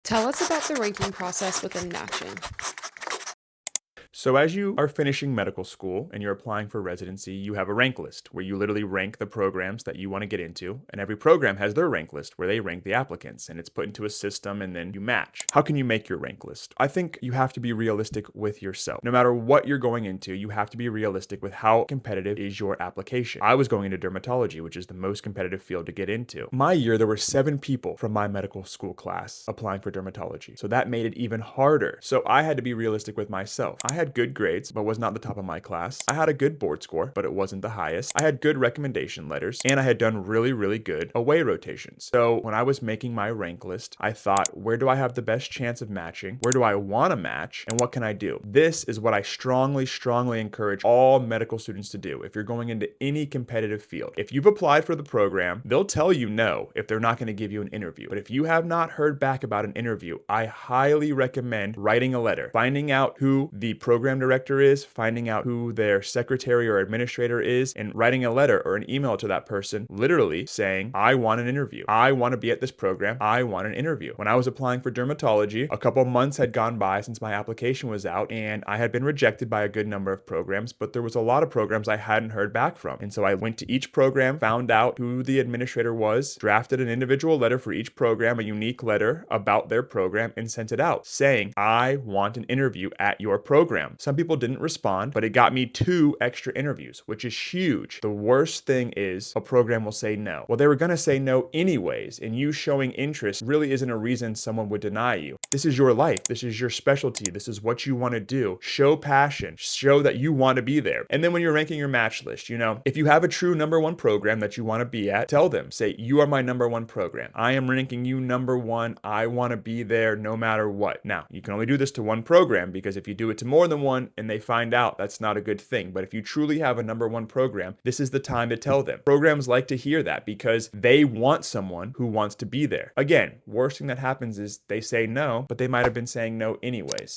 Tell us about the ranking process within matching. So, as you are finishing medical school and you're applying for residency, you have a rank list where you literally rank the programs that you want to get into. And every program has their rank list where they rank the applicants and it's put into a system and then you match. How can you make your rank list? I think you have to be realistic with yourself. No matter what you're going into, you have to be realistic with how competitive is your application. I was going into dermatology, which is the most competitive field to get into. My year, there were 7 people from my medical school class applying for dermatology. So that made it even harder. So I had to be realistic with myself. I had good grades, but was not the top of my class. I had a good board score, but it wasn't the highest. I had good recommendation letters, and I had done really, really good away rotations. So when I was making my rank list, I thought, where do I have the best chance of matching? Where do I want to match? And what can I do? This is what I strongly, strongly encourage all medical students to do if you're going into any competitive field. If you've applied for the program, they'll tell you no if they're not going to give you an interview. But if you have not heard back about an interview, I highly recommend writing a letter, finding out who the program director is, finding out who their secretary or administrator is, and writing a letter or an email to that person, literally saying, I want an interview. I want to be at this program. I want an interview. When I was applying for dermatology, a couple months had gone by since my application was out, and I had been rejected by a good number of programs, but there was a lot of programs I hadn't heard back from. And so I went to each program, found out who the administrator was, drafted an individual letter for each program, a unique letter about their program, and sent it out saying, I want an interview at your program. Some people didn't respond, but it got me 2 extra interviews, which is huge. The worst thing is a program will say no. Well, they were going to say no anyways, and you showing interest really isn't a reason someone would deny you. This is your life. This is your specialty. This is what you want to do. Show passion. Show that you want to be there. And then when you're ranking your match list, if you have a true number 1 program that you want to be at, tell them, say, you are my number 1 program. I am ranking you number 1. I want to be there no matter what. Now, you can only do this to one program because if you do it to more than one and they find out, that's not a good thing. But if you truly have a number 1 program, this is the time to tell them. Programs like to hear that because they want someone who wants to be there. Again, worst thing that happens is they say no, but they might have been saying no anyways.